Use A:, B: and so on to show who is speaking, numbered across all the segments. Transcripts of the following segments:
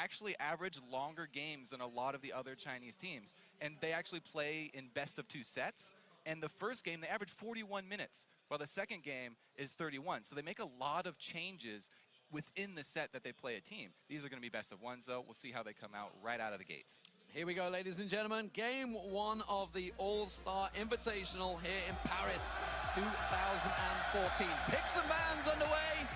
A: actually average longer games than a lot of the other Chinese teams. And they actually play in best-of-2 sets. And the first game, they average 41 minutes, while the second game is 31. So they make a lot of changes within the set that they play a team. These are going to be best-of-1s, though. We'll see how they come out right out of the gates.
B: Here we go, ladies and gentlemen. Game 1 of the All-Star Invitational here in Paris 2014. Picks and bans underway.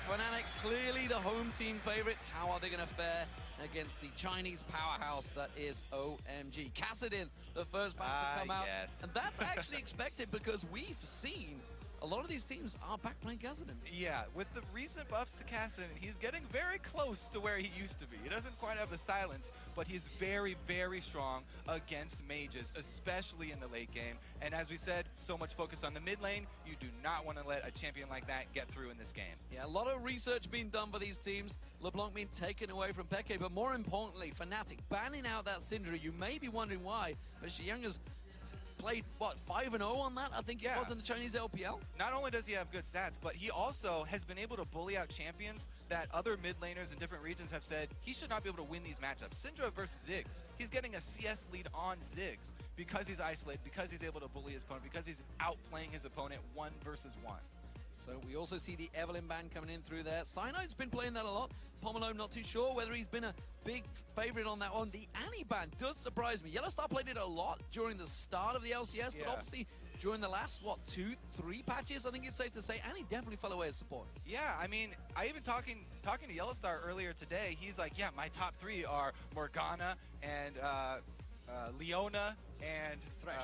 B: Fnatic clearly the home team favorites. How are they going to fare against the Chinese powerhouse that is OMG? Kassadin, the first ban to come out.
A: Yes.
B: And that's actually expected because we've seen a lot of these teams are back playing Kassadin.
A: Yeah, with the recent buffs to Kassadin, he's getting very close to where he used to be. He doesn't quite have the silence, but he's very, very strong against mages, especially in the late game. And as we said, so much focus on the mid lane. You do not want to let a champion like that get through in this game.
B: Yeah, a lot of research being done for these teams. LeBlanc being taken away from Peke, but more importantly, Fnatic banning out that Syndra. You may be wondering why, but Xiang has played, what, 5-0 on that? I think it was in the Chinese LPL.
A: Not only does he have good stats, but he also has been able to bully out champions that other mid laners in different regions have said he should not be able to win these matchups. Syndra versus Ziggs, he's getting a CS lead on Ziggs because he's isolated, because he's able to bully his opponent, because he's outplaying his opponent 1 versus 1.
B: So we also see the Evelyn ban coming in through there. Cynide's been playing that a lot. Pomelo, not too sure whether he's been a big favorite on that one. The Annie ban does surprise me. Yellowstar played it a lot during the start of the LCS, but obviously during the last, what, 2-3 patches, I think it's safe to say, Annie definitely fell away as support.
A: Yeah, I mean, I even talking to Yellowstar earlier today, he's like, yeah, my top 3 are Morgana and Leona and
B: Thresh.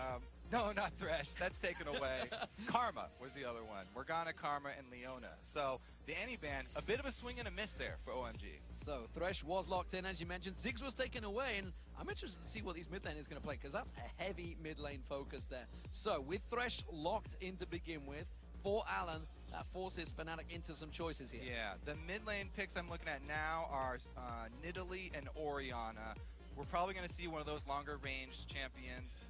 A: No, not Thresh. That's taken away. Karma was the other one. Morgana, Karma, and Leona. So the Annie ban, a bit of a swing and a miss there for OMG.
B: So Thresh was locked in, as you mentioned. Ziggs was taken away, and I'm interested to see what these mid lane is going to play, because that's a heavy mid lane focus there. So with Thresh locked in to begin with, for Alan, that forces Fnatic into some choices here.
A: Yeah, the mid lane picks I'm looking at now are Nidalee and Orianna. We're probably going to see one of those longer range champions,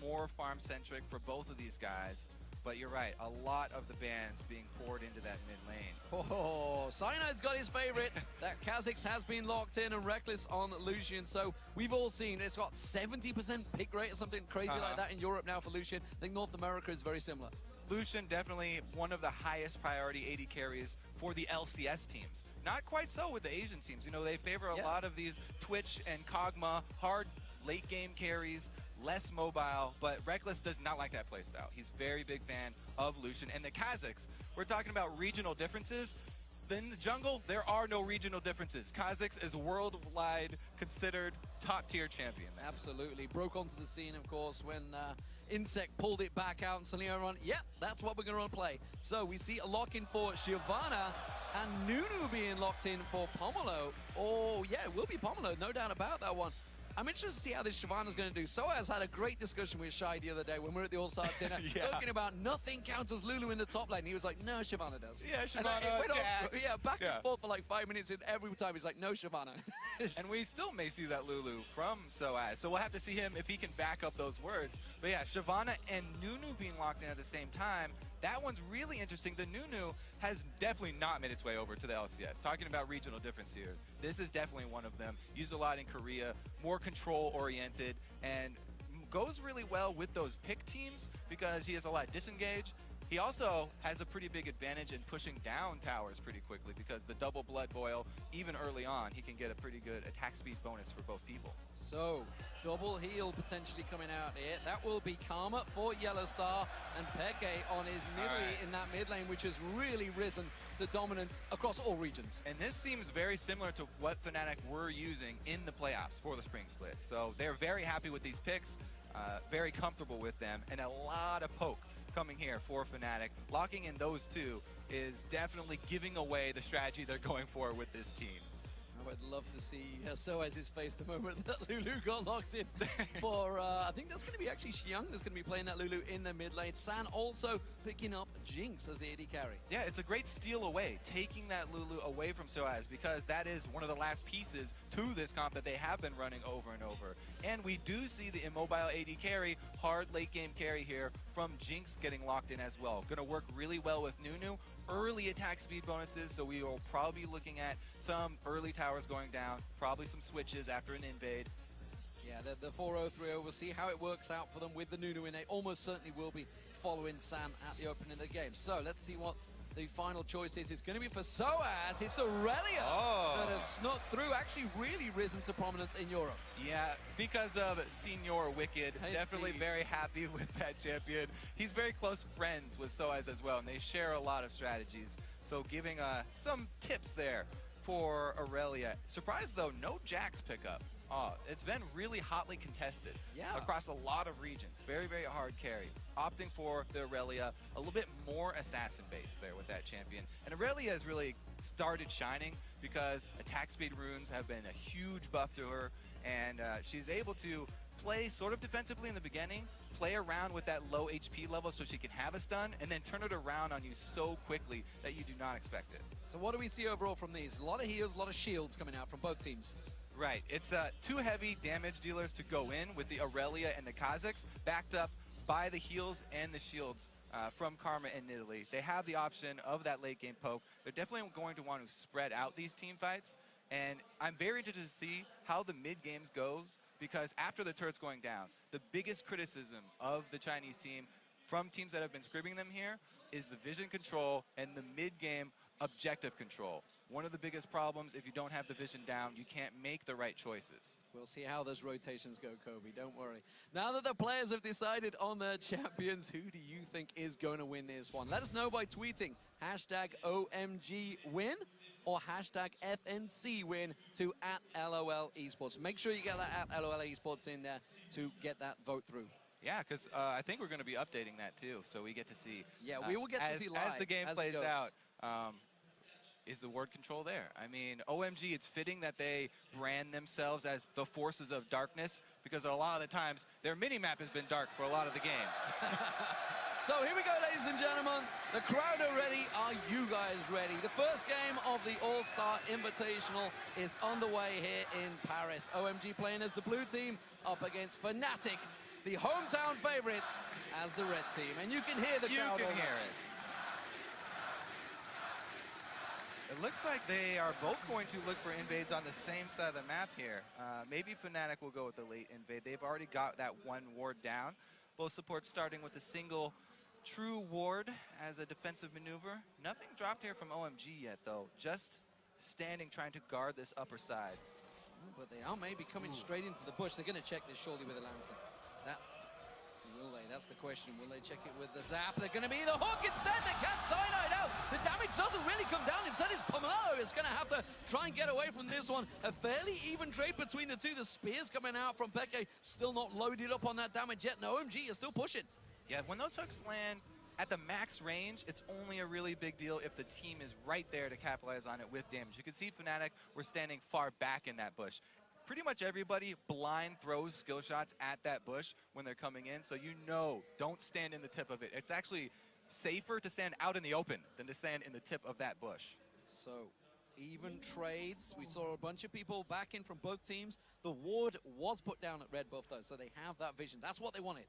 A: more farm centric for both of these guys. But you're right, a lot of the bans being poured into that mid lane.
B: Oh, Cynide's got his favorite. That Kha'Zix has been locked in, and Reckless on Lucian. So we've all seen it's got 70% pick rate or something crazy like that in Europe now for Lucian. I think North America is very similar.
A: Lucian definitely one of the highest priority AD carries for the LCS teams. Not quite so with the Asian teams. You know, they favor a lot of these Twitch and Kog'Maw hard late game carries, less mobile, but Reckless does not like that playstyle. He's a very big fan of Lucian. And the Kha'Zix, we're talking about regional differences. In the jungle, there are no regional differences. Kha'Zix is worldwide considered top-tier champion.
B: Absolutely. Broke onto the scene, of course, when Insect pulled it back out, and suddenly everyone, that's what we're going to play. So we see a lock-in for Shyvana, and Nunu being locked in for Pomelo. Oh, yeah, it will be Pomelo, no doubt about that one. I'm interested to see how this Shyvana's going to do. Soaz had a great discussion with Shai the other day when we were at the All-Star dinner, talking about nothing counts as Lulu in the top lane. He was like, no, Shyvana does.
A: Yeah, Shyvana,
B: back and forth for like 5 minutes, and every time he's like, no, Shyvana.
A: And we still may see that Lulu from Soaz, so we'll have to see him if he can back up those words. But yeah, Shyvana and Nunu being locked in at the same time, that one's really interesting. The Nunu has definitely not made its way over to the LCS. Talking about regional difference here, this is definitely one of them. Used a lot in Korea, more control-oriented, and goes really well with those pick teams because he has a lot of disengage. He also has a pretty big advantage in pushing down towers pretty quickly because the double blood boil, even early on, he can get a pretty good attack speed bonus for both people.
B: So, double heal potentially coming out here. That will be Karma for Yellowstar, and Peke on his Nidalee in that mid lane, which has really risen to dominance across all regions.
A: And this seems very similar to what Fnatic were using in the playoffs for the Spring Split. So they're very happy with these picks, very comfortable with them, and a lot of poke coming here for Fnatic. Locking in those two is definitely giving away the strategy they're going for with this team.
B: I would love to see Soaz's face the moment that Lulu got locked in for, I think that's going to be actually Xiang that's going to be playing that Lulu in the mid lane. San also picking up Jinx as the AD carry.
A: Yeah, it's a great steal away, taking that Lulu away from Soaz, because that is one of the last pieces to this comp that they have been running over and over. And we do see the immobile AD carry, hard late game carry here from Jinx getting locked in as well. Going to work really well with Nunu. early attack speed bonuses, so we will probably be looking at some early towers going down, probably some switches after an invade.
B: Yeah, the 4-0, 3-0, we'll see how it works out for them with the Nunu in. They almost certainly will be following San at the opening of the game. So let's see what the final choice is. It's going to be for Soaz. It's Aurelia that has snuck through, actually really risen to prominence in Europe.
A: Yeah, because of Senior Wicked. Definitely very happy with that champion. He's very close friends with Soaz as well, and they share a lot of strategies. So giving some tips there for Aurelia. Surprised though, no Jax pickup. It's been really hotly contested across a lot of regions. Very, very hard carry. Opting for the Aurelia, a little bit more assassin based there with that champion. And Aurelia has really started shining because attack speed runes have been a huge buff to her, and she's able to play sort of defensively in the beginning, play around with that low HP level so she can have a stun, and then turn it around on you so quickly that you do not expect it.
B: So what do we see overall from these? A lot of heals, a lot of shields coming out from both teams.
A: Right, it's two heavy damage dealers to go in with the Aurelia and the Kazakhs, backed up by the heals and the shields from Karma and Italy. They have the option of that late game poke. They're definitely going to want to spread out these team fights, and I'm very interested to see how the mid games goes, because after the turret's going down, the biggest criticism of the Chinese team from teams that have been scribbing them here is the vision control and the mid game objective control. One of the biggest problems, if you don't have the vision down, you can't make the right choices.
B: We'll see how those rotations go, Kobe, don't worry. Now that the players have decided on their champions, who do you think is going to win this one? Let us know by tweeting #OMGWin or #FNCWin to @LOL Esports. Make sure you get that @LOL Esports in there to get that vote through.
A: Yeah, because I think we're going to be updating that too, so we get to see.
B: Yeah, we will get to see live
A: as the game plays out. Is the word control there? I mean, OMG, it's fitting that they brand themselves as the forces of darkness, because a lot of the times their mini-map has been dark for a lot of the game.
B: So here we go, ladies and gentlemen. The crowd are ready. Are you guys ready? The first game of the All-Star Invitational is underway here in Paris. OMG playing as the blue team up against Fnatic, the hometown favorites, as the red team. And you can hear the crowd.
A: You can hear it. It looks like they are both going to look for invades on the same side of the map here. Maybe Fnatic will go with the late invade. They've already got that one ward down. Both supports starting with a single true ward as a defensive maneuver. Nothing dropped here from OMG yet, though. Just standing, trying to guard this upper side.
B: But they are maybe coming straight into the bush. They're going to check this surely with a Lancer. Will they? That's the question. Will they check it with the zap? They're going to be the hook instead. They can't cyanide out. The damage doesn't really come down. Instead, it's Pomelo is going to have to try and get away from this one. A fairly even trade between the two. The spears coming out from Peke, still not loaded up on that damage yet. And OMG is still pushing. Yeah, when those hooks land at the max range, it's only a really big deal if the team is right there to capitalize on it with damage. You can see Fnatic were standing far back in that bush. Pretty much everybody blind throws skill shots at that bush when they're coming in, so you know, don't stand in the tip of it. It's actually safer to stand out in the open than to stand in the tip of that bush. So, even trades. We saw a bunch of people back in from both teams. The ward was put down at red buff though, so they have that vision. That's what they wanted.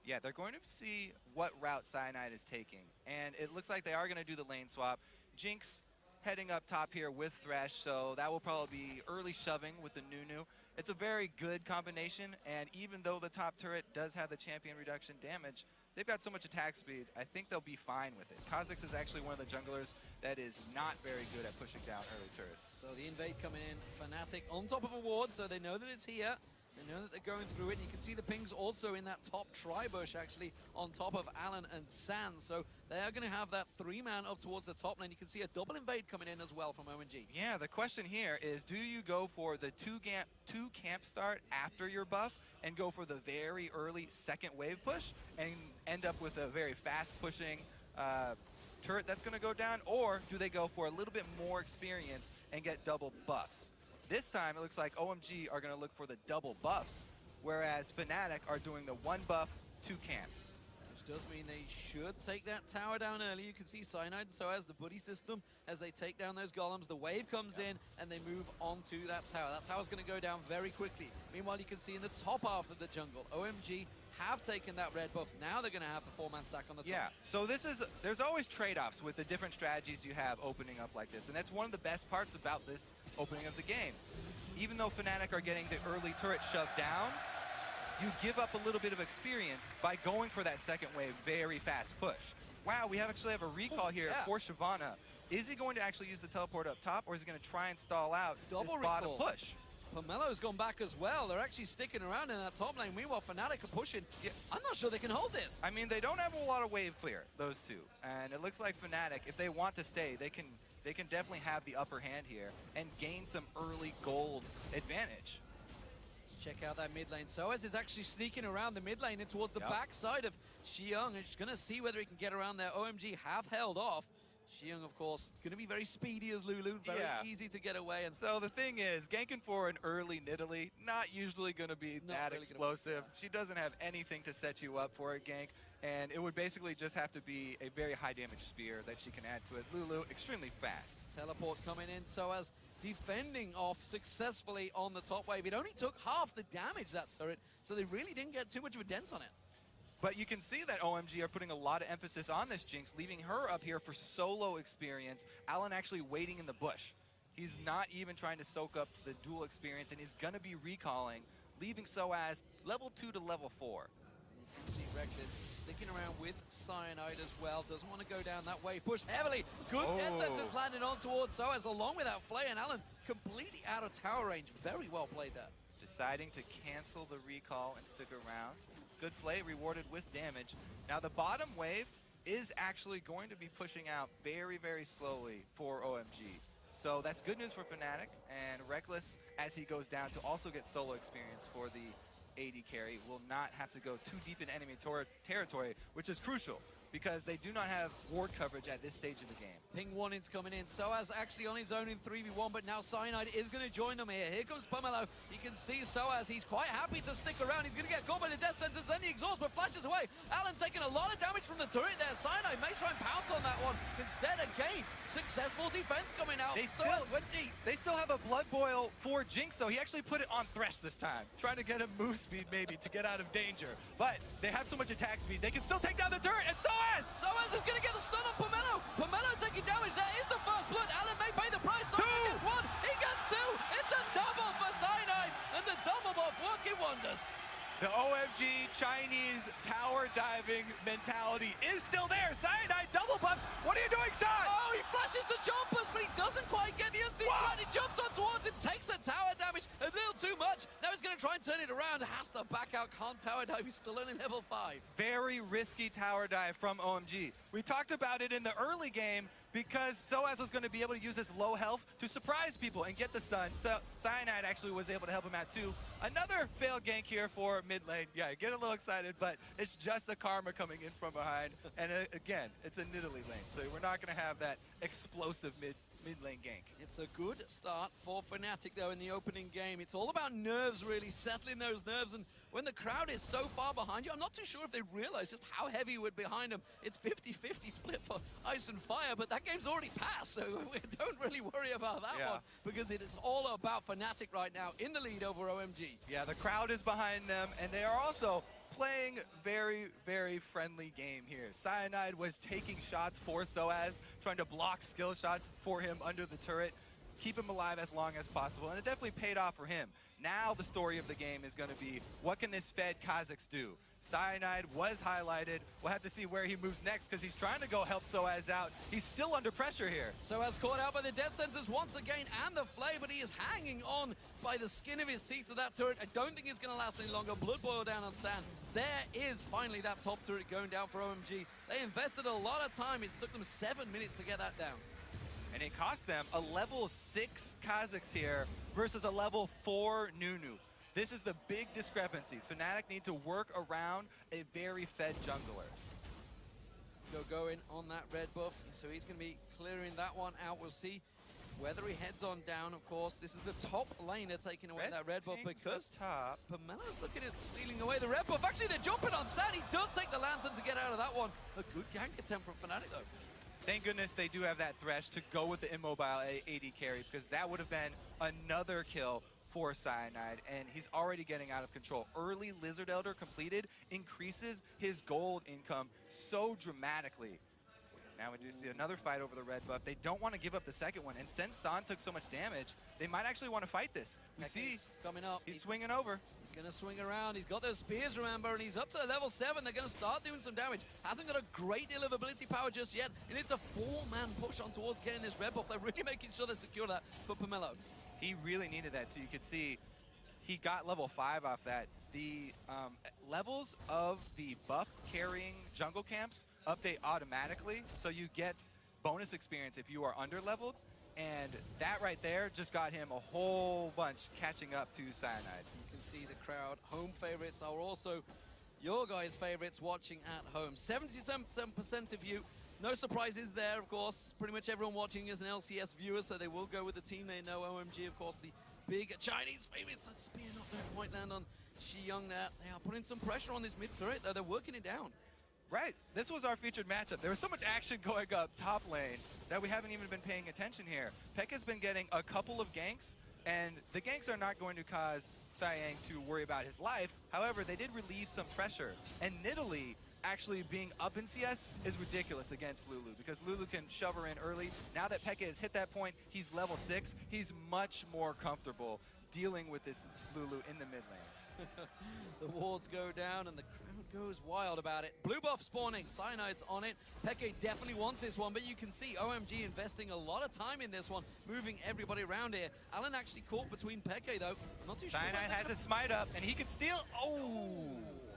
B: Yeah, they're going to see what route Cyanide is taking, and it looks like they are going to do the lane swap. Jinx heading up top here with Thresh, so that will probably be early shoving with the Nunu. It's a very good combination, and even though the top turret does have the champion reduction damage, they've got so much attack speed, I think they'll be fine with it. Kazakhs is actually one of the junglers that is not very good at pushing down early turrets. So the invade coming in, Fnatic on top of a ward, so they know that it's here. They know that they're going through it, and you can see the pings also in that top tri-bush, actually, on top of Alan and San. So they are going to have that three-man up towards the top lane. You can see a double invade coming in as well from OMG. Yeah, the question here is, do you go for the two camp start after your buff and go for the very early second wave push and end up with a very fast-pushing turret that's going to go down, or do they go for a little bit more experience and get double buffs? This time, it looks like OMG are going to look for the double buffs, whereas Fnatic are doing the one buff, two camps. Which does mean they should take that tower down early. You can see Cyanide, so as the buddy system, as they take down those golems, the wave comes in and they move onto that tower. That tower's going to go down very quickly. Meanwhile, you can see in the top half of the jungle, OMG have taken that red buff. Now they're going to have the 4-man stack on the top.
A: Yeah, so there's always trade-offs with the different strategies you have opening up like this, and that's one of the best parts about this opening of the game. Even though Fnatic are getting the early turret shoved down, you give up a little bit of experience by going for that second wave very fast push. Wow, we actually have a recall here for Shyvana. Is he going to actually use the teleport up top, or is he going to try and stall out this bottom push?
B: Pomelo's gone back as well. They're actually sticking around in that top lane. Meanwhile, Fnatic are pushing. Yeah. I'm not sure they can hold this.
A: I mean, they don't have a lot of wave clear, those two. And it looks like Fnatic, if they want to stay, they can definitely have the upper hand here and gain some early gold advantage.
B: Check out that mid lane. Soaz is actually sneaking around the mid lane and towards the backside of Xiong. And she's going to see whether he can get around there. OMG have held off. Xiong, of course, going to be very speedy as Lulu, very easy to get away. And
A: so the thing is, ganking for an early Nidalee, not usually going to be that really explosive. She doesn't have anything to set you up for a gank, and it would basically just have to be a very high damage spear that she can add to it. Lulu, extremely fast.
B: Teleport coming in, Soaz defending off successfully on the top wave. It only took half the damage, that turret, so they really didn't get too much of a dent on it.
A: But you can see that OMG are putting a lot of emphasis on this Jinx, leaving her up here for solo experience. Alan actually waiting in the bush. He's not even trying to soak up the dual experience, and he's going to be recalling, leaving Soaz level 2 to level 4.
B: And you can see Reckless sticking around with Cyanide as well. Doesn't want to go down that way. Push heavily. Good death sentence landing on towards Soaz, along with that Flay, and Alan completely out of tower range. Very well played there.
A: Deciding to cancel the recall and stick around. Good play, rewarded with damage. Now the bottom wave is actually going to be pushing out very, very slowly for OMG. So that's good news for Fnatic, and Reckless, as he goes down to also get solo experience for the AD carry, will not have to go too deep in enemy territory, which is crucial, because they do not have ward coverage at this stage of the game.
B: Ping warnings coming in. Soaz actually on his own in 3v1, but now Cyanide is going to join them here. Here comes Pomelo. You can see Soaz. He's quite happy to stick around. He's going to get caught by the death sentence, and the exhaust, but flashes away. Alan taking a lot of damage from the turret there. Cyanide may try and pounce on that one. Instead, again, successful defense coming out.
A: They still have a blood boil for Jinx, though. He actually put it on Thresh this time, trying to get him move speed maybe to get out of danger. But they have so much attack speed, they can still take down the turret, and
B: Soaz is going to get the stun on Pomelo. Pomelo taking damage. There is the first blood. Alan may pay the price. Cyanide gets one. He gets two. It's a double for Cyanide, and the double buff working wonders.
A: The OMG Chinese tower diving mentality is still there. Cyanide double buffs. What are you doing, Sai?
B: Oh, he flashes the jumpers, but he doesn't quite get the unseen blood. He jumps on towards him, takes the tower damage a little too much. Now he's going to try and turn it around. Has to back out. Can't tower dive. He's still only level 5.
A: Very risky tower dive from OMG. We talked about it in the early game because Soaz was going to be able to use his low health to surprise people and get the stun. So Cyanide actually was able to help him out too. Another failed gank here for mid lane. Yeah, get a little excited, but it's just a Karma coming in from behind. And again, it's a Nidalee lane, so we're not going to have that explosive mid lane gank.
B: It's a good start for Fnatic, though, in the opening game. It's all about nerves, really, settling those nerves. And when the crowd is so far behind you, I'm not too sure if they realize just how heavy we're behind them. It's 50-50 split for Ice and Fire, but that game's already passed, so we don't really worry about that one, because it is all about Fnatic right now in the lead over OMG.
A: Yeah, the crowd is behind them, and they are also playing very, very friendly game here. Cyanide was taking shots for Soaz, trying to block skill shots for him under the turret, keep him alive as long as possible, and it definitely paid off for him. Now the story of the game is going to be, what can this Fed Kazakhs do? Cyanide was highlighted. We'll have to see where he moves next, because he's trying to go help Soaz out. He's still under pressure here.
B: Soaz caught out by the death sensors once again, and the Flay, but he is hanging on by the skin of his teeth to that turret. I don't think it's going to last any longer. Blood boil down on Sand. There is finally that top turret going down for OMG. They invested a lot of time. It took them 7 minutes to get that down.
A: And it cost them a level 6 Kazakhs here versus a level 4 Nunu. This is the big discrepancy. Fnatic need to work around a very fed jungler.
B: Going on that red buff, so he's going to be clearing that one out. We'll see whether he heads on down. Of course, this is the top laner taking away that red buff, because Pomelo's looking at stealing away the red buff. Actually, they're jumping on Sand. He does take the lantern to get out of that one. A good gank attempt from Fnatic, though.
A: Thank goodness they do have that Thresh to go with the immobile AD carry, because that would have been another kill for Cyanide, and he's already getting out of control. Early Lizard Elder completed increases his gold income so dramatically. Now we do see another fight over the red buff. They don't want to give up the second one, and since San took so much damage, they might actually want to fight this. We see
B: coming up.
A: He's swinging over.
B: He's going to swing around. He's got those spears, remember, and he's up to level 7. They're going to start doing some damage. Hasn't got a great deal of ability power just yet, and it's a 4-man push on towards getting this red buff. They're really making sure they secure that for Pomelo.
A: He really needed that too. You could see he got level 5 off that. The levels of the buff carrying jungle camps update automatically, so you get bonus experience if you are under leveled, and that right there just got him a whole bunch catching up to Cyanide.
B: You can see the crowd. Home favorites are also your guys' favorites watching at home. 77% of you. No surprises there, of course. Pretty much everyone watching is an LCS viewer, so they will go with the team they know. OMG, of course, the big Chinese favorites. That spear not going to quite land on Xiyang there. They are putting some pressure on this mid turret, though. They're working it down.
A: Right. This was our featured matchup. There was so much action going up top lane that we haven't even been paying attention here. Pekka's been getting a couple of ganks, and the ganks are not going to cause Xiyang to worry about his life. However, they did relieve some pressure, and Nidalee actually being up in CS is ridiculous against Lulu, because Lulu can shove her in early. Now that Pekka has hit that point, he's level 6. He's much more comfortable dealing with this Lulu in the mid lane.
B: The wards go down and the crowd goes wild about it. Blue buff spawning, Cyanide's on it. Pekka definitely wants this one, but you can see OMG investing a lot of time in this one, moving everybody around here. Alan actually caught between Pekka though. I'm not too sure.
A: Cyanide has a smite up and he can steal. Oh!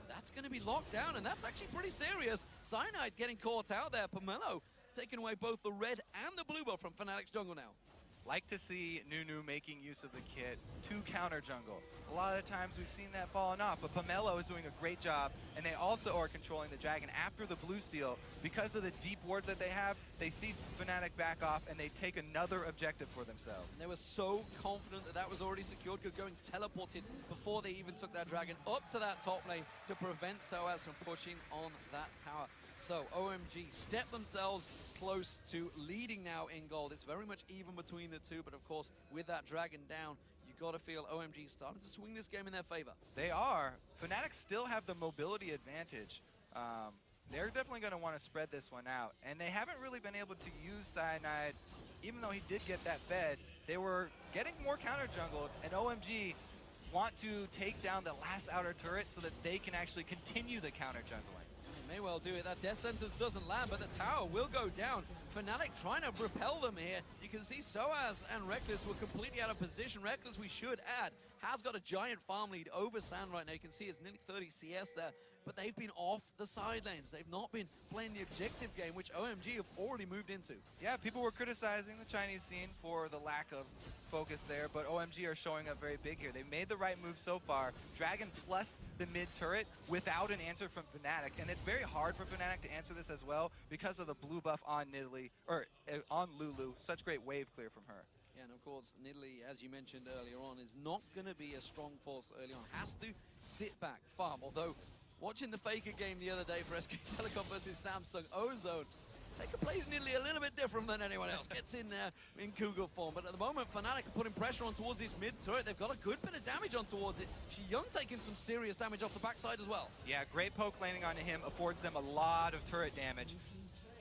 B: That's going to be locked down, and that's actually pretty serious. Cyanide getting caught out there. Pomelo taking away both the red and the blue buff from Fnatic's jungle now.
A: Like to see Nunu making use of the kit to counter jungle. A lot of times we've seen that falling off, but Pomelo is doing a great job, and they also are controlling the dragon after the blue steal. Because of the deep wards that they have, they see Fnatic back off, and they take another objective for themselves.
B: And they were so confident that that was already secured, going teleported before they even took that dragon up to that top lane to prevent SOAS from pushing on that tower. So OMG step themselves close to leading now in gold. It's very much even between the two, but of course, with that dragon down, you got to feel OMG starting to swing this game in their favor.
A: They are. Fnatic still have the mobility advantage. They're definitely going to want to spread this one out, and they haven't really been able to use Cyanide. Even though he did get that fed, they were getting more counter jungled, and OMG want to take down the last outer turret so that they can actually continue the counter jungling.
B: May well do it. That Death Sentence doesn't land, but the tower will go down. Fnatic trying to repel them here. You can see SOAS and Reckless were completely out of position. Reckless, we should add, has got a giant farm lead over Sand right now. You can see it's nearly 30 CS there, but they've been off the side lanes. They've not been playing the objective game, which OMG have already moved into. Yeah, people were criticizing the Chinese scene for the lack of focus there, but OMG are showing up very big here. They've made the right move so far. Dragon plus the mid turret without an answer from Fnatic, and it's very hard for Fnatic to answer this as well because of the blue buff on Nidalee, or on Lulu. Such great wave clear from her. Yeah, and of course, Nidalee, as you mentioned earlier on, is not going to be a strong force early on. Has to sit back, farm. Although, watching the Faker game the other day for SK Telecom versus Samsung Ozone, Faker plays Nidalee a little bit different than anyone else. Gets in there in Cougar form. But at the moment, Fnatic are putting pressure on towards this mid-turret. They've got a good bit of damage on towards it. Xiyang taking some serious damage off the backside as well. Yeah, great poke landing onto him affords them a lot of turret damage.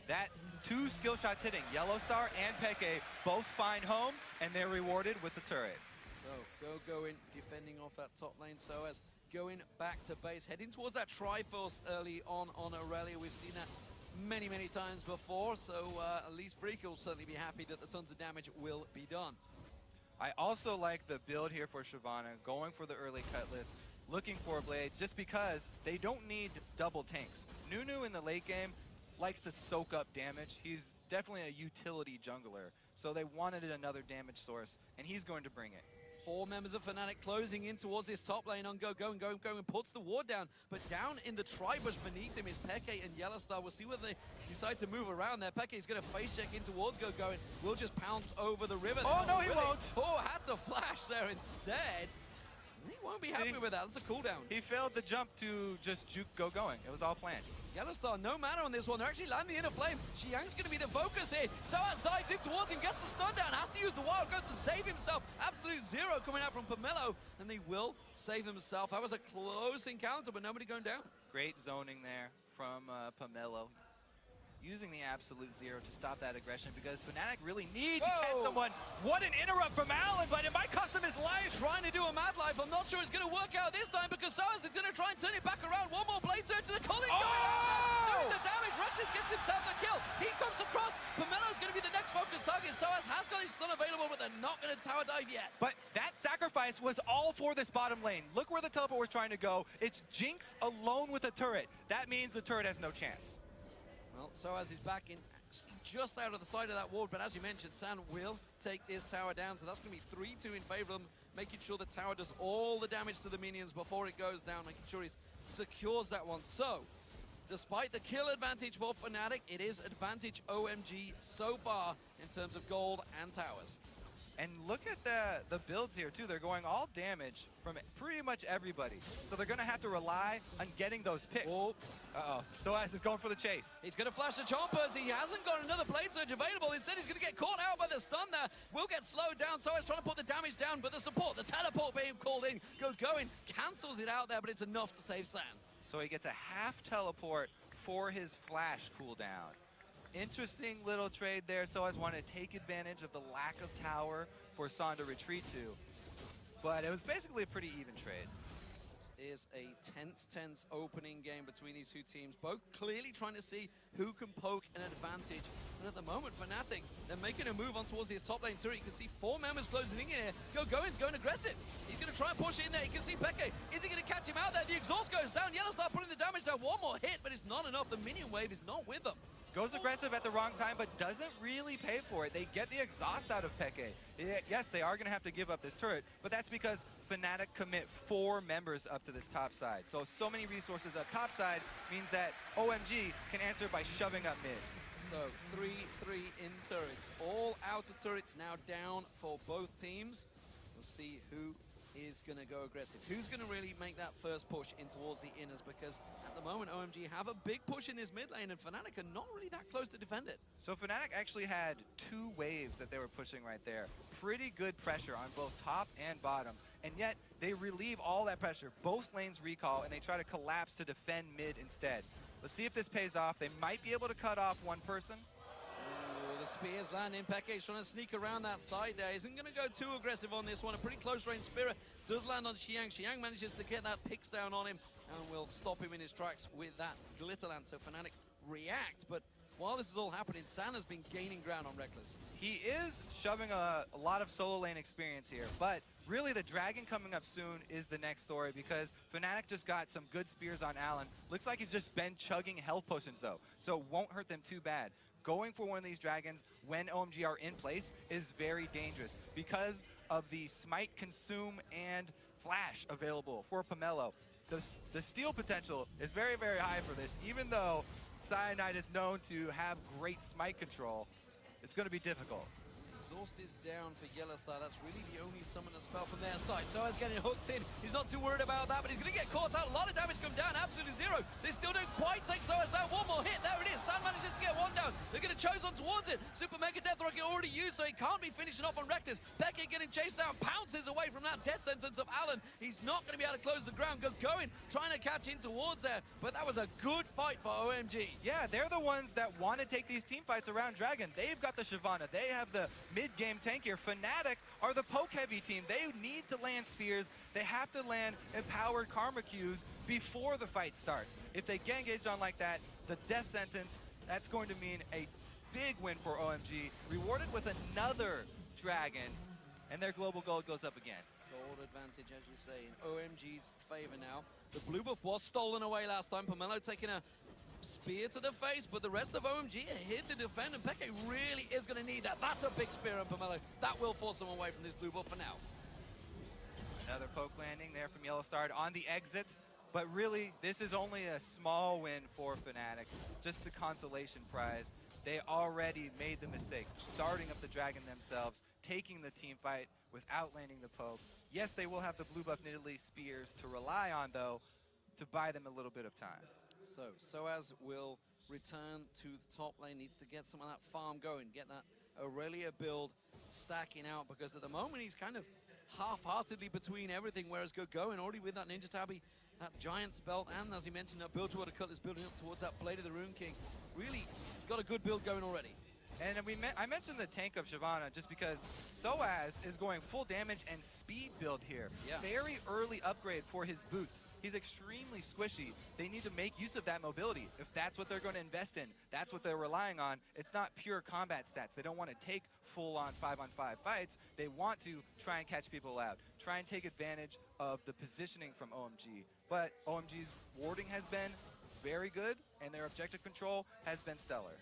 B: That 2 skill shots hitting, Yellow Star and Peke both find home, and they're rewarded with the turret. So, going, defending off that top lane. SOAS going back to base, heading towards that Triforce early on Aurelia. We've seen that many times before, so at least Freak will certainly be happy that the tons of damage will be done. I also like the build here for Shyvana, going for the early Cutlass, looking for a blade, just because they don't need double tanks. Nunu in the late game likes to soak up damage. He's definitely a utility jungler, so they wanted another damage source, and he's going to bring it. 4 members of Fnatic closing in towards this top lane on going, and puts the ward down. But down in the tri-bush beneath him is Peke and Yellowstar. We'll see whether they decide to move around there. Peke is going to face check in towards going. We'll just pounce over the river. Oh, no, he won't. Oh, had to flash there instead. He won't be happy with that. That's a cooldown.
A: He failed the jump to just juke going. It was all planned.
B: Yellow Star, no mana on this one. They're actually landing the inner flame. Xiang's going to be the focus here. Soaz dives in towards him, gets the stun down, has to use the wild growth to save himself. Absolute zero coming out from Pomelo, and they will save himself. That was a close encounter, but nobody going down.
A: Great zoning there from Pomelo. Using the absolute zero to stop that aggression because Fnatic really need to catch someone. What an interrupt from Allen, but it might cost him his life.
B: Trying to do a mad life. I'm not sure it's going to work out this time because Soaz is going to try and turn it back around. One more blade surge to the collar. Doing the damage. Reckless gets himself the kill. He comes across. Pomelo's going to be the next focus target. Soaz has got his stun available, but they're not going to tower dive yet.
A: But that sacrifice was all for this bottom lane. Look where the teleport was trying to go. It's Jinx alone with a turret. That means the turret has no chance.
B: Well, Soaz is back in just out of the side of that ward, but as you mentioned, San will take this tower down, so that's going to be 3-2 in favor of them, making sure the tower does all the damage to the minions before it goes down, making sure he secures that one. So, despite the kill advantage for Fnatic, it is advantage OMG so far in terms of gold and towers.
A: And look at the builds here, too. They're going all damage from pretty much everybody. So they're going to have to rely on getting those picks.
B: Oh.
A: Uh-oh. Soaz is going for the chase.
B: He's going to flash the Chompers. He hasn't got another Blade Surge available. Instead, he's going to get caught out by the stun there. Will get slowed down. Soaz trying to put the damage down, but the support, the teleport being called in, going, cancels it out there, but it's enough to save San.
A: So he gets a half teleport for his flash cooldown. Interesting little trade there. Soaz wanted to take advantage of the lack of tower for San to retreat to. But it was basically a pretty even trade.
B: This is a tense opening game between these two teams, both clearly trying to see who can poke an advantage. And at the moment, Fnatic, they're making a move on towards his top lane turret. You can see 4 members closing in here. Going's going aggressive. He's going to try and push it in there. You can see Peke. Is he going to catch him out there? The exhaust goes down. Yellow Star putting the damage down. One more hit, but it's not enough. The minion wave is not with them.
A: Goes aggressive at the wrong time, but doesn't really pay for it. They get the exhaust out of Peke. Yes, they are going to have to give up this turret, but that's because Fnatic commit 4 members up to this top side. So many resources up top side means that OMG can answer by shoving up mid.
B: So 3-3 in turrets. All outer turrets now down for both teams. We'll see who is going to go aggressive. Who's going to really make that first push in towards the inners, because at the moment OMG have a big push in this mid lane and Fnatic are not really that close to defend it.
A: So Fnatic actually had 2 waves that they were pushing right there. Pretty good pressure on both top and bottom, and yet they relieve all that pressure. Both lanes recall and they try to collapse to defend mid instead. Let's see if this pays off. They might be able to cut off one person.
B: The spears land in. Peke's trying to sneak around that side there. Isn't going to go too aggressive on this one. A pretty close range spear does land on Xiang. Xiang manages to get that picks down on him and will stop him in his tracks with that glitter land. So Fnatic react, but while this is all happening, San has been gaining ground on Reckless.
A: He is shoving a lot of solo lane experience here, but really the dragon coming up soon is the next story, because Fnatic just got some good spears on Allen. Looks like he's just been chugging health potions though, so won't hurt them too bad. Going for one of these dragons when OMG are in place is very dangerous because of the smite, consume, and flash available for Pomelo. The steal potential is very, very high for this, even though Cyanide is known to have great smite control. It's going to be difficult.
B: Exhaust is down for Yellow Star. That's really the only summoner spell from their side. So he's getting hooked in. He's not too worried about that, but he's going to get caught out. A lot of damage come down. Absolutely zero. They still don't quite take Soaz down. One more hit. There it is. San manages to get one down. They're going to choose on towards it. Super Mega Death Rocket already used, so he can't be finishing off on Reckless. Peke getting chased down. Pounces away from that death sentence of Allen. He's not going to be able to close the ground. Goes going, trying to catch in towards there. But that was a good fight for OMG.
A: Yeah, they're the ones that want to take these team fights around Dragon. They've got the Shyvana. They have the mid-game tank here. Fnatic are the poke-heavy team. They need to land spears. They have to land empowered karma Qs before the fight starts. If they get engaged on like that, the death sentence, that's going to mean a big win for OMG, rewarded with another dragon, and their global gold goes up again.
B: Gold advantage, as you say, in OMG's favor now. The blue buff was stolen away last time. Pomelo taking a spear to the face, but the rest of OMG are here to defend, and Peke really is going to need that. That's a big spear on Pomelo. That will force him away from this blue buff for now.
A: Another poke landing there from Yellow Star on the exit, but really, this is only a small win for Fnatic. Just the consolation prize. They already made the mistake, starting up the dragon themselves, taking the team fight without landing the poke. Yes, they will have the blue buff Nidalee spears to rely on, though, to buy them a little bit of time.
B: So, Soaz will return to the top lane, needs to get some of that farm going, get that Aurelia build stacking out, because at the moment he's kind of half-heartedly between everything, whereas going already with that Ninja Tabi, that Giant's Belt, and as he mentioned, that build toward a Cutlass building up towards that Blade of the Rune King. Really got a good build going already.
A: And I mentioned the tank of Shyvana just because Soaz is going full damage and speed build here.
B: Yeah.
A: Very early upgrade for his boots. He's extremely squishy. They need to make use of that mobility. If that's what they're going to invest in, that's what they're relying on. It's not pure combat stats. They don't want to take full-on 5-on-5 fights. They want to try and catch people out, try and take advantage of the positioning from OMG. But OMG's warding has been very good, and their objective control has been stellar.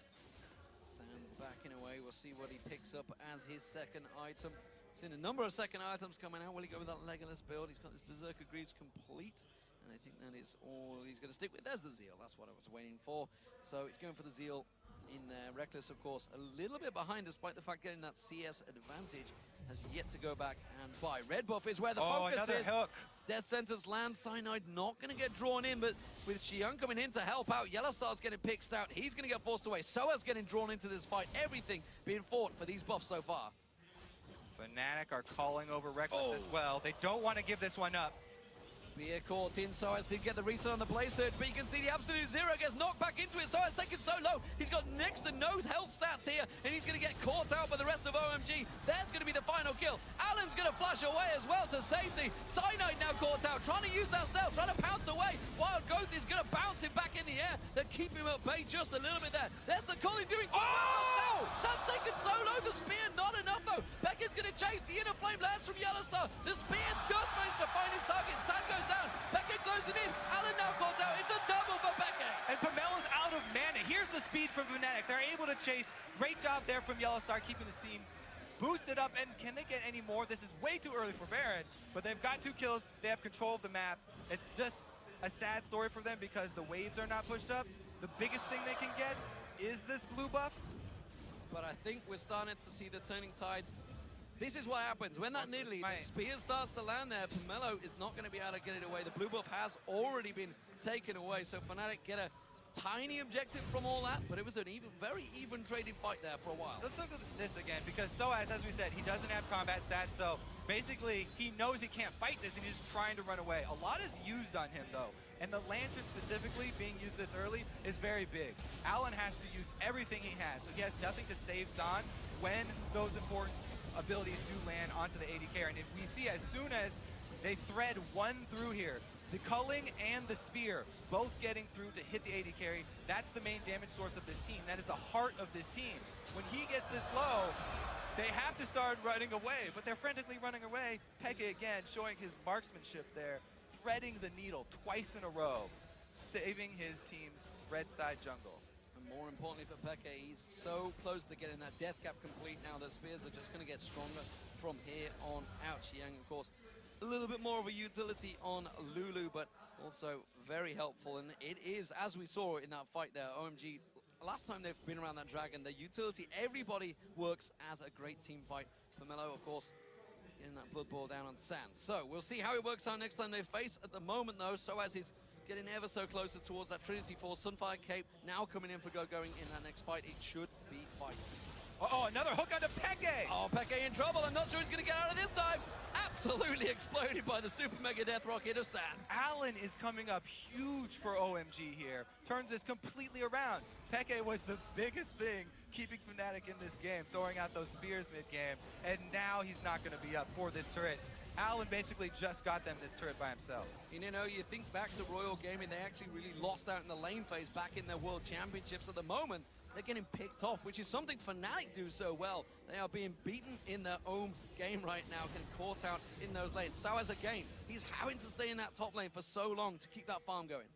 B: Backing away, we'll see what he picks up as his second item. Seen a number of second items coming out. Will he go with that Legolas build? He's got this Berserker Greaves complete, and I think that is all he's going to stick with. There's the Zeal, that's what I was waiting for. So he's going for the Zeal in there. Reckless, of course, a little bit behind, despite the fact getting that CS advantage, has yet to go back and buy. Red buff is where the focus
A: another
B: is.
A: hook.
B: Death Sentence lands. Cyanide not going to get drawn in, but with Xiang coming in to help out, Yellowstar's getting picked out. He's going to get forced away. Soaz getting drawn into this fight. Everything being fought for these buffs so far.
A: Fnatic are calling over Reckless as well. They don't want to give this one up.
B: Spear caught in. Soaz did get the reset on the Blaze Surge, but you can see the absolute zero gets knocked back into it. Soaz taken so low. He's got next to no health stats here, and he's going to get caught out by the rest of OMG. There's going to be the final kill. Allen's going to flash away as well to safety. Cyanide now caught out, trying to use that stealth, trying to pounce away. Wild Growth is going to bounce him back in the air. They keep him at bay just a little bit there. There's the Colin doing... Oh! Sun taken so low. The spear not enough, though. Beckett's going to chase. The inner flame lands from Yellowstar. The spear does manage to find his target. Sun goes down. Beckett closing in. Allen now calls out. It's a double for Beckett.
A: And Pamella's out of mana. Here's the speed from Fnatic. They're able to chase. Great job there from Yellowstar, keeping the steam boosted up. And can they get any more? This is way too early for Baron, but they've got 2 kills. They have control of the map. It's just a sad story for them because the waves are not pushed up. The biggest thing they can get is this blue buff.
B: But I think we're starting to see the turning tides. This is what happens. When that Nidalee, the spear starts to land there, Pomelo is not going to be able to get it away. The blue buff has already been taken away, so Fnatic get a tiny objective from all that, but it was an very even traded fight there for a while.
A: Let's look at this again, because Soaz, as we said, he doesn't have combat stats, so basically he knows he can't fight this and he's just trying to run away. A lot is used on him, though, and the Lantern specifically being used this early is very big. Allen has to use everything he has, so he has nothing to save Zahn when those important abilities do land onto the AD carry. And if we see as soon as they thread one through here, the culling and the spear both getting through to hit the AD carry, that's the main damage source of this team. That is the heart of this team. When he gets this low, they have to start running away, but they're frantically running away. Peke again showing his marksmanship there, threading the needle twice in a row, saving his team's red side jungle.
B: More importantly for Peke, he's so close to getting that death cap complete now. The spears are just going to get stronger from here on out. Xiang, of course, a little bit more of a utility on Lulu, but also very helpful. And it is, as we saw in that fight there, OMG, last time they've been around that dragon, the utility, everybody works as a great team fight. Pomelo, of course, getting that blood ball down on Sand. So we'll see how it works out next time they face. At the moment, though, Soaz is getting ever so closer towards that Trinity Force. Sunfire Cape now coming in for going in that next fight. It should be fight.
A: Oh, another hook onto Peke!
B: Oh, Peke in trouble. I'm not sure he's going to get out of this time. Absolutely exploded by the Super Mega Death Rocket of Sand.
A: Allen is coming up huge for OMG here. Turns this completely around. Peke was the biggest thing keeping Fnatic in this game, throwing out those spears mid-game, and now he's not going to be up for this turret. Allen basically just got them this turret by himself.
B: You know, you think back to Royal Gaming, they actually really lost out in the lane phase back in their World Championships. At the moment, they're getting picked off, which is something Fnatic do so well. They are being beaten in their own game right now, getting caught out in those lanes. So as a game, he's having to stay in that top lane for so long to keep that farm going.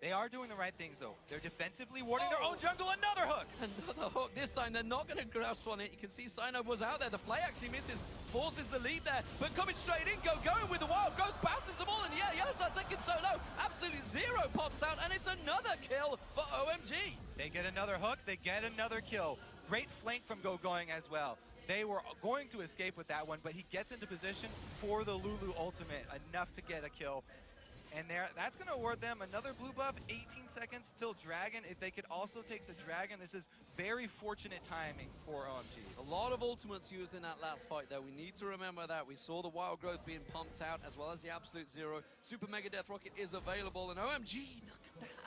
A: They are doing the right things, though. They're defensively warding their own jungle. Another hook!
B: Another hook. This time, they're not going to grasp on it. You can see Cyanide was out there. The Flay actually misses, forces the lead there. But coming straight in, going with the Wild Growth, bounces them all in the air. Yellowstar taking so low. Absolutely zero pops out, and it's another kill for OMG.
A: They get another hook. They get another kill. Great flank from Going as well. They were going to escape with that one, but he gets into position for the Lulu ultimate, enough to get a kill. And that's going to award them another blue buff, 18 seconds till Dragon. If they could also take the Dragon, this is very fortunate timing for OMG.
B: A lot of ultimates used in that last fight, though. We need to remember that. We saw the Wild Growth being pumped out, as well as the Absolute Zero. Super Mega Death Rocket is available, and OMG,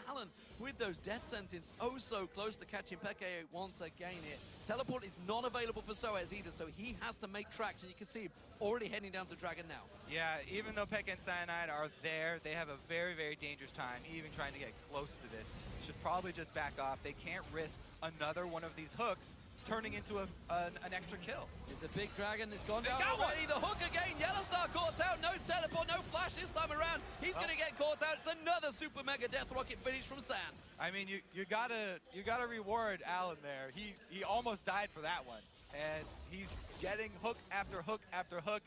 B: Alan, with those Death Sentence, oh so close to catching Peke once again here. Teleport is not available for Soaz either, so he has to make tracks, and you can see him already heading down to Dragon now. Yeah,
A: even though Peke and Cyanide are there, they have a very, very dangerous time, even trying to get close to this. Should probably just back off. They can't risk another one of these hooks turning into an extra kill.
B: It's a big Dragon. It's gone down
A: got
B: already. The hook again. Yellow Star caught out. No teleport, no flash this time around. He's going to get caught out. It's another Super Mega Death Rocket finish from San.
A: I mean, you gotta reward Alan there. He almost died for that one, and he's getting hook after hook after hook.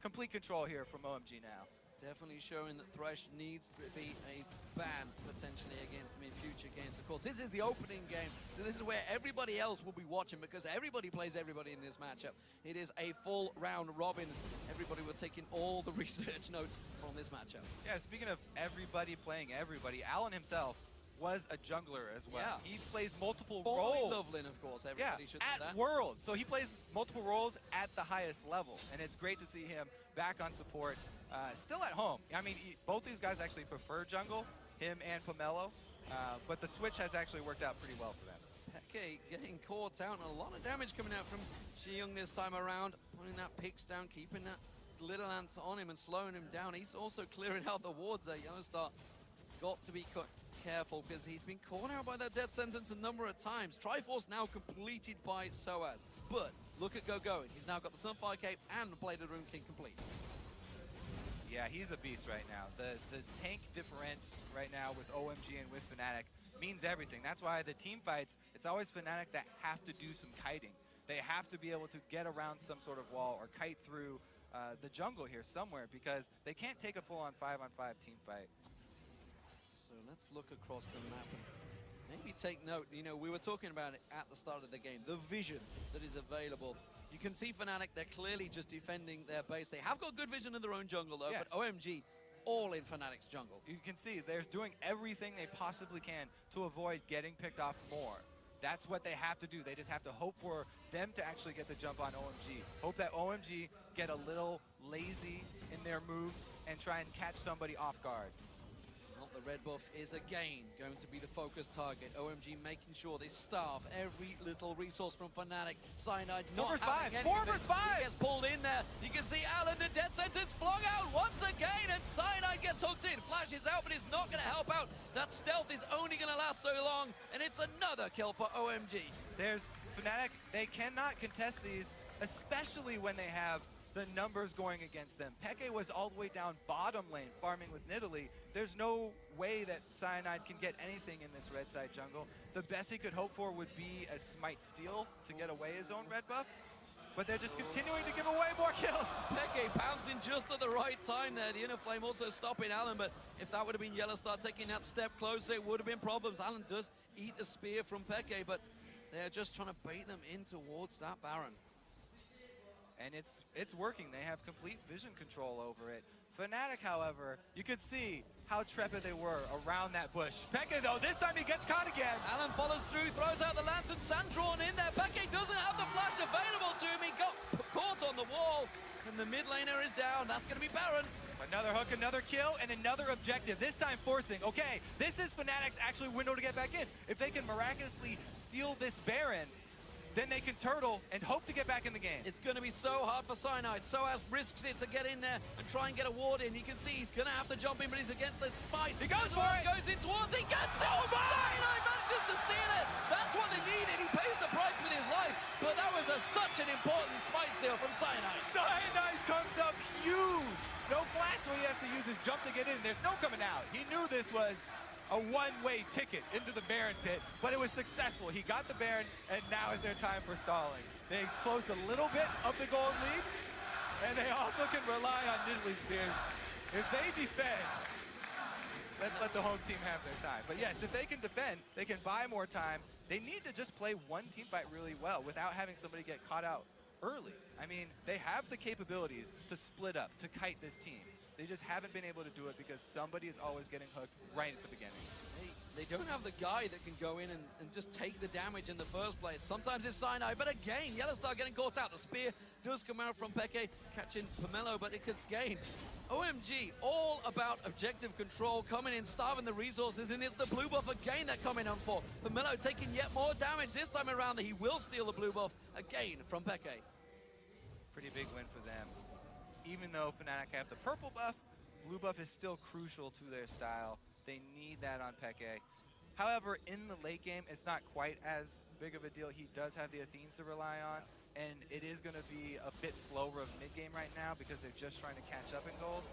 A: Complete control here from OMG now.
B: Definitely showing that Thresh needs to be a ban potentially against him in future games. Of course, this is the opening game, so this is where everybody else will be watching because everybody plays everybody in this matchup. It is a full round robin. Everybody will take in all the research notes from this matchup.
A: Yeah, speaking of everybody playing everybody, Alan himself was a jungler as well. Yeah. He plays multiple roles.
B: Loveland, of course, everybody should know that.
A: At Worlds. So he plays multiple roles at the highest level, and it's great to see him back on support. Still at home. I mean, both these guys actually prefer jungle, him and Pomelo, but the switch has actually worked out pretty well for them.
B: Peke getting caught out, and a lot of damage coming out from Xiyoung this time around, putting that picks down, keeping that little ants on him and slowing him down. He's also clearing out the wards there. Yellowstar got to be careful because he's been caught out by that death sentence a number of times. Triforce now completed by Soaz, but look at Go. He's now got the Sunfire Cape and the Blade of the Rune King complete.
A: Yeah, he's a beast right now. The tank difference right now with OMG and with Fnatic means everything. That's why the team fights, it's always Fnatic that have to do some kiting. They have to be able to get around some sort of wall or kite through the jungle here somewhere because they can't take a full-on 5-on-5 team fight.
B: So let's look across the map and maybe take note. You know, we were talking about it at the start of the game, the vision that is available. You can see Fnatic, they're clearly just defending their base. They have got good vision in their own jungle though,
A: yes.
B: But OMG, all in Fnatic's jungle.
A: You can see they're doing everything they possibly can to avoid getting picked off more. That's what they have to do. They just have to hope for them to actually get the jump on OMG. Hope that OMG get a little lazy in their moves and try and catch somebody off guard.
B: The red buff is again going to be the focus target. OMG making sure they starve every little resource from Fnatic. Cyanide not
A: 4 versus 5!
B: He gets pulled in there. You can see Alan, the death sentence flung out once again, and Cyanide gets hooked in. Flashes out, but it's not going to help out. That stealth is only going to last so long, and it's another kill for OMG.
A: There's Fnatic, they cannot contest these, especially when they have the numbers going against them. Peke was all the way down bottom lane farming with Nidalee. There's no way that Cyanide can get anything in this red side jungle. The best he could hope for would be a Smite Steal to get away his own red buff, but they're just continuing to give away more kills.
B: Peke bouncing just at the right time there. The Inner Flame also stopping Alan, but if that would have been Yellowstar taking that step closer, it would have been problems. Alan does eat the spear from Peke, but they're just trying to bait them in towards that Baron.
A: And it's working. They have complete vision control over it. Fnatic, however, you could see how trepid they were around that bush. Peke, though, this time he gets caught again.
B: Alan follows through, throws out the lantern, Sand drawn in there. Peke doesn't have the flash available to him. He got caught on the wall, and the mid laner is down. That's going to be Baron.
A: Another hook, another kill, and another objective, this time forcing. Okay, this is Fnatic's actually window to get back in. If they can miraculously steal this Baron, then they can turtle and hope to get back in the game.
B: It's going to be so hard for Cyanide. Soaz risks it to get in there and try and get a ward in. You can see he's going to have to jump in, but he's against the Smite.
A: He goes for it!
B: Goes in towards it, gets it! Oh my! Cyanide manages to steal it! That's what they needed. He pays the price with his life, but that was such an important Smite steal from Cyanide.
A: Cyanide comes up huge! No flash, so he has to use his jump to get in. There's no coming out. He knew this was a one-way ticket into the Baron pit, but it was successful. He got the Baron, and now is their time for stalling. They closed a little bit of the gold lead, and they also can rely on Nidalee Spears. If they defend, let the home team have their time. But yes, if they can defend, they can buy more time. They need to just play one team fight really well without having somebody get caught out early. I mean, they have the capabilities to split up, to kite this team. They just haven't been able to do it because somebody is always getting hooked right at the beginning.
B: They don't have the guy that can go in and just take the damage in the first place. Sometimes it's Sinai, but again, Yellowstar getting caught out. The spear does come out from Peke, catching Pomelo, but it gets gained. OMG, all about objective control, coming in, starving the resources, and it's the blue buff again they're coming on for. Pomelo taking yet more damage this time around. That he will steal the blue buff again from Peke.
A: Pretty big win for them. Even though Fnatic have the purple buff, blue buff is still crucial to their style. They need that on Peke. However, in the late game, it's not quite as big of a deal. He does have the Athenes to rely on, and it is going to be a bit slower of mid-game right now because they're just trying to catch up in gold.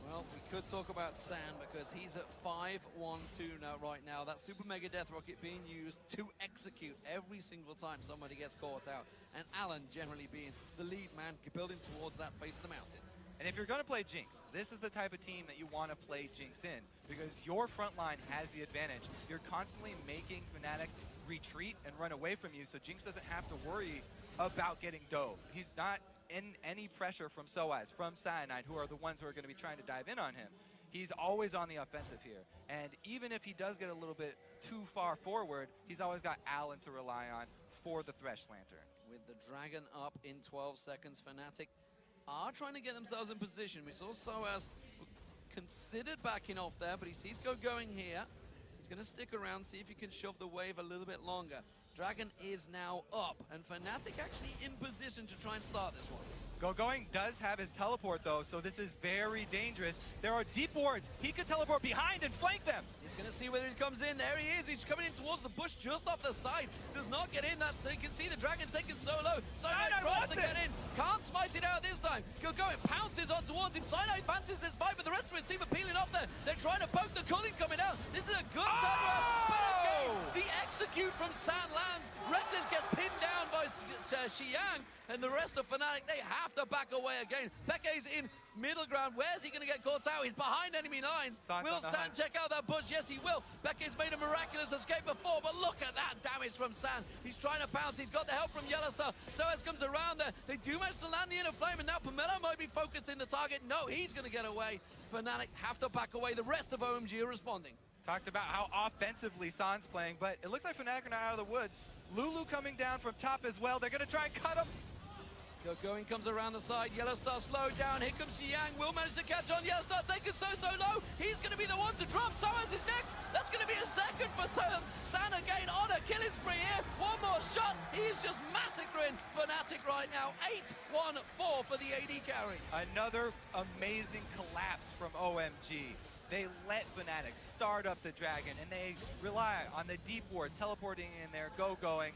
B: Well, we could talk about San because he's at 5-1-2 now, right now. That Super Mega Death Rocket being used to execute every single time somebody gets caught out. And Alan generally being the lead man, building towards that face of the mountain.
A: And if you're going to play Jinx, this is the type of team that you want to play Jinx in because your front line has the advantage. You're constantly making Fnatic retreat and run away from you, so Jinx doesn't have to worry about getting dove. He's not in any pressure from Soaz, from Cyanide, who are the ones who are going to be trying to dive in on him. He's always on the offensive here. And even if he does get a little bit too far forward, he's always got Alan to rely on for the Thresh Lantern.
B: With the Dragon up in 12 seconds, Fnatic are trying to get themselves in position. We saw Soaz considered backing off there, but he sees Go going here. He's going to stick around, see if he can shove the wave a little bit longer. Dragon is now up, and Fnatic actually in position to try and start this one.
A: Going does have his teleport though, so this is very dangerous. There are deep wards. He could teleport behind and flank them.
B: He's going to see whether he comes in. There he is. He's coming in towards the bush just off the side. Does not get in. That you can see the Dragon taken solo. Cyanide tries to get in. Can't smite it out this time. Going pounces on towards him. Cyanide advances his fight, but the rest of his team are peeling off there. They're trying to poke the Culling coming out. This is a good time. The execute from San lands. Reckless gets pinned down by Xiang, and the rest of Fnatic, they have to back away again. Peke's in middle ground. Where's he going to get caught out? He's behind enemy lines. Will San check out that bush? Yes, he will. Peke's made a miraculous escape before, but look at that damage from San. He's trying to pounce. He's got the help from Yellowstar. Soaz comes around there. They do manage to land the inner flame, and now Pomelo might be focused in the target. No, he's going to get away. Fnatic have to back away. The rest of OMG are responding.
A: Talked about how offensively San's playing, but it looks like Fnatic are not out of the woods. Lulu coming down from top as well. They're going to try and cut him.
B: Going comes around the side. Yellowstar slowed down. Here comes Xiang. Will manage to catch on. Yellowstar taken so low. He's going to be the one to drop. Soaz is next. That's going to be a second for San again on a killing spree here. One more shot. He's just massacring Fnatic right now. 8-1-4 for the AD carry. Another
A: amazing collapse from OMG. They let Fnatic start up the Dragon, and they rely on the deep ward, teleporting in there, going,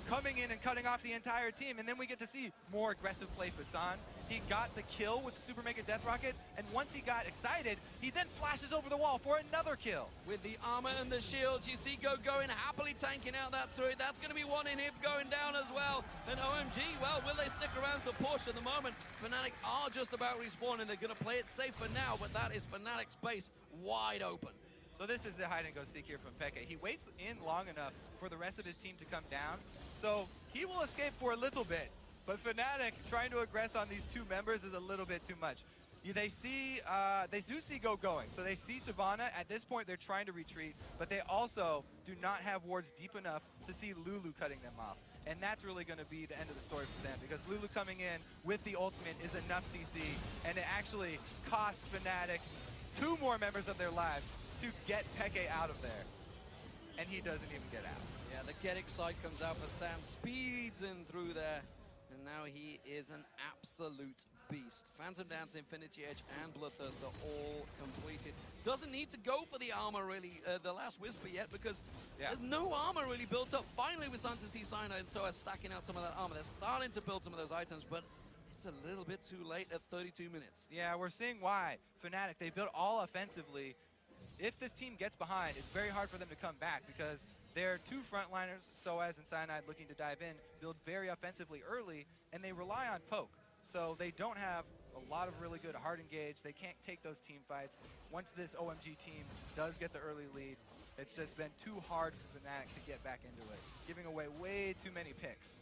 A: coming in and cutting off the entire team, and then we get to see more aggressive play for San. He got the kill with the Super Mega Death Rocket, and once he got excited, he then flashes over the wall for another kill.
B: With the armor and the shields, you see going happily tanking out that turret. That's going to be one in him going down as well. And OMG, well, will they stick around to push at the moment? Fnatic are just about respawning. They're going to play it safe for now, but that is Fnatic's base wide open.
A: So this is the hide-and-go-seek here from Peke. He waits in long enough for the rest of his team to come down, so he will escape for a little bit. But Fnatic trying to aggress on these two members is a little bit too much. They do see going. So they see Shyvana. At this point, they're trying to retreat, but they also do not have wards deep enough to see Lulu cutting them off. And that's really going to be the end of the story for them, because Lulu coming in with the ultimate is enough CC, and it actually costs Fnatic 2 more members of their lives to get Peke out of there. And he doesn't even get out.
B: Yeah, the get excited comes out for San, speeds in through there, and now he is an absolute beast. Phantom Dance, Infinity Edge, and Bloodthirst are all completed. Doesn't need to go for the armor really, the last Whisper yet, because there's no armor really built up. Finally, we're starting to see Cyanide and Soaz stacking out some of that armor. They're starting to build some of those items, but it's a little bit too late at 32 minutes.
A: Yeah, we're seeing why. Fnatic, they built all offensively. If this team gets behind, it's very hard for them to come back because their 2 frontliners, Soaz and Cyanide, looking to dive in, build very offensively early, and they rely on poke. So they don't have a lot of really good hard engage. They can't take those team fights. Once this OMG team does get the early lead, it's just been too hard for Fnatic to get back into it, giving away way too many picks.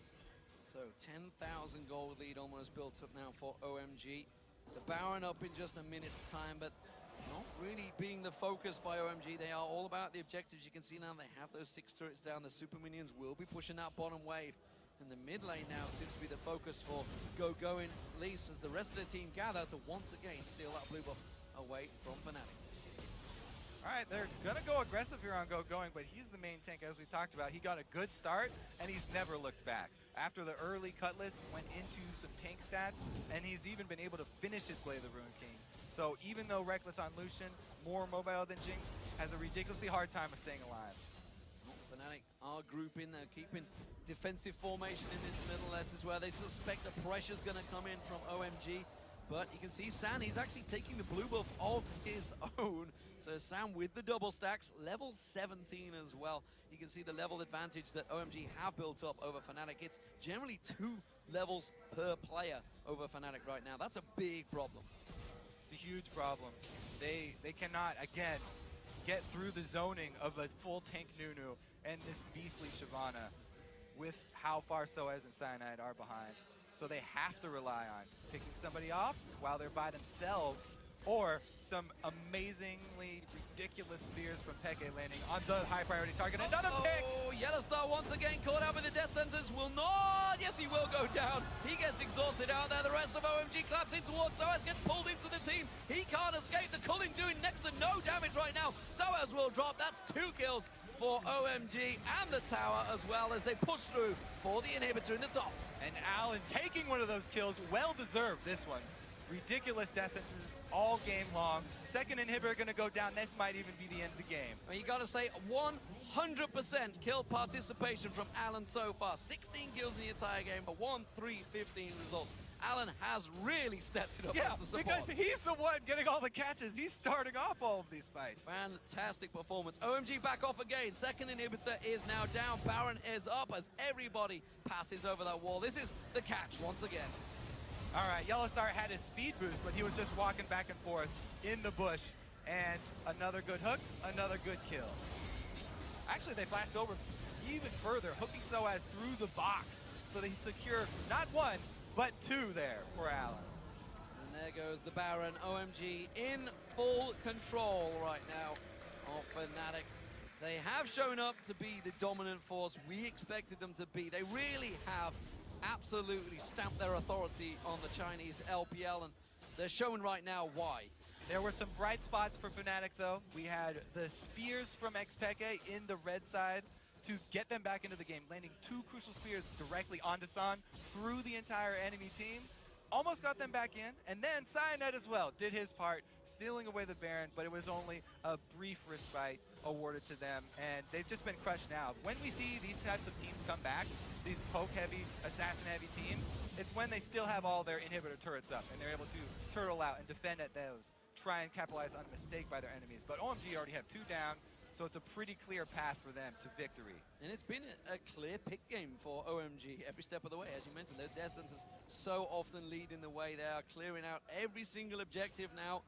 B: So 10,000 gold lead almost built up now for OMG. The Baron up in just a minute's time, but not really being the focus by OMG. They are all about the objectives. You can see now they have those 6 turrets down. The super minions will be pushing that bottom wave. And the mid lane now seems to be the focus for Going, at least as the rest of the team gather to once again steal that blue buff away from Fnatic.
A: All right, they're going to go aggressive here on Going, but he's the main tank, as we talked about. He got a good start, and he's never looked back. After the early Cutlass went into some tank stats, and he's even been able to finish his Blade of the Ruined King. So even though Reckless on Lucian, more mobile than Jinx, has a ridiculously hard time of staying alive.
B: Fnatic are grouping, they're keeping defensive formation in this middle. This is where they suspect the pressure's going to come in from OMG. But you can see San, he's actually taking the blue buff of his own. So Sam with the double stacks, level 17 as well. You can see the level advantage that OMG have built up over Fnatic. It's generally 2 levels per player over Fnatic right now. That's a big problem.
A: It's a huge problem. They cannot, again, get through the zoning of a full tank Nunu and this beastly Shyvana with how far Soaz and Cyanide are behind. So they have to rely on picking somebody off while they're by themselves, or some amazingly ridiculous spears from Peke landing on the high priority target. Another pick!
B: Oh, Yellow Star once again caught out with the death sentence. Will not. Yes, he will go down. He gets exhausted out there. The rest of OMG claps in towards Soaz, gets pulled into the team. He can't escape. The culling doing next to no damage right now. Soaz will drop. That's 2 kills for OMG and the tower, as well as they push through for the inhibitor in the top.
A: And Allen taking one of those kills, well deserved this one. Ridiculous death sentences all game long. Second inhibitor gonna go down. This might even be the end of the game.
B: Well, you gotta say 100% kill participation from Allen so far. 16 kills in the entire game, a 1-3-15 result. Allen has really stepped it up as the support.
A: Because he's the one getting all the catches. He's starting off all of these fights.
B: Fantastic performance. OMG back off again. Second inhibitor is now down. Baron is up as everybody passes over that wall. This is the catch once again.
A: All right, Yellow Star had his speed boost, but he was just walking back and forth in the bush. And another good hook, another good kill. Actually, they flashed over even further, hooking Soaz through the box so they secure not 1, but 2 there for Allen.
B: And there goes the Baron. OMG in full control right now of Fnatic. They have shown up to be the dominant force we expected them to be. They really have absolutely stamped their authority on the Chinese LPL, and they're showing right now why.
A: There were some bright spots for Fnatic, though. We had the spears from Xpeke in the red side to get them back into the game, landing 2 crucial spears directly onto San through the entire enemy team. Almost got them back in, and then Cyanide as well did his part, stealing away the Baron, but it was only a brief respite awarded to them, and they've just been crushed now. When we see these types of teams come back, these poke-heavy, assassin-heavy teams, it's when they still have all their inhibitor turrets up, and they're able to turtle out and defend at those, try and capitalize on a mistake by their enemies. But OMG already have 2 down, so it's a pretty clear path for them to victory. And
B: it's been a clear pick game for OMG every step of the way. As you mentioned, their death sentences so often lead in the way. They are clearing out every single objective now.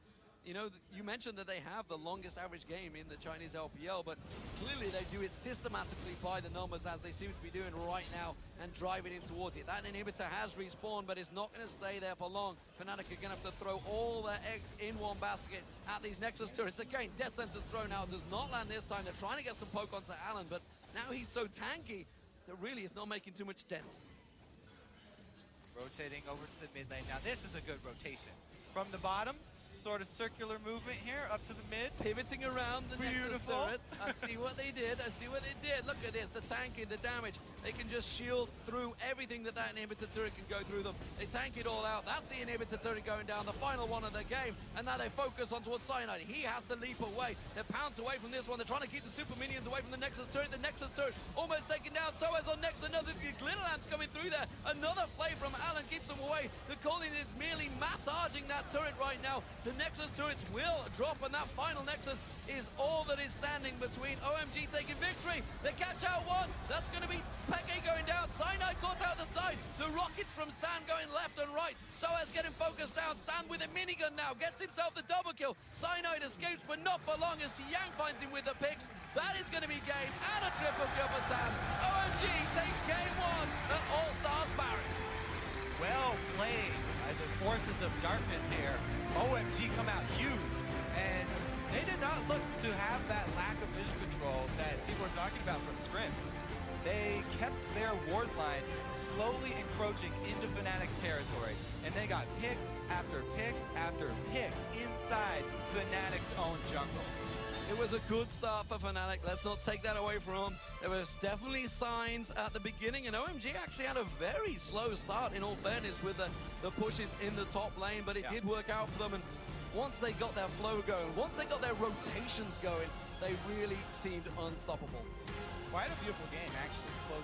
B: You know, you mentioned that they have the longest average game in the Chinese LPL, but clearly they do it systematically by the numbers, as they seem to be doing right now, and driving in towards it. That inhibitor has respawned, but it's not going to stay there for long. Fnatic are going to have to throw all their eggs in one basket at these Nexus turrets. Again, death sentence thrown out, does not land this time. They're trying to get some poke onto Allen, but now he's so tanky that really it's not making too much dent.
A: Rotating over to the mid lane. Now this is a good rotation. From the bottom, sort of circular movement here up to the mid.
B: Pivoting around the Nexus turret. I see what they did. I see what they did. Look at this, the tanking, the damage. They can just shield through everything that inhibitor turret can go through them. They tank it all out. That's the inhibitor turret going down, the final one of the game. And now they focus on towards Cyanide. He has to leap away. They're pounced away from this one. They're trying to keep the super minions away from the Nexus turret. The Nexus turret almost taken down. Soaz on next. Another glitter lamps coming through there. Another play from Allen keeps them away. The Colin is merely massaging that turret right now. The Nexus turrets will drop, and that final Nexus is all that is standing between OMG taking victory. They catch out one. That's going to be Peke going down. Cyanide caught out the side. The rockets from Sand going left and right. Soaz getting focused down. Sand with a minigun now. Gets himself the double kill. Cyanide escapes, but not for long as Yang finds him with the picks. That is going to be game and a triple kill for Sand. OMG takes game one at All Stars Paris.
A: Well played by the forces of darkness here. OMG come out huge, and they did not look to have that lack of vision control that people were talking about from scrims. They kept their ward line slowly encroaching into Fnatic's territory, and they got pick after pick after pick inside Fnatic's own jungle.
B: It was a good start for Fnatic. Let's not take that away from them. There was definitely signs at the beginning, and OMG actually had a very slow start, in all fairness, with the pushes in the top lane, but it did work out for them. And once they got their flow going, once they got their rotations going, they really seemed unstoppable.
A: Quite a beautiful game, actually. Close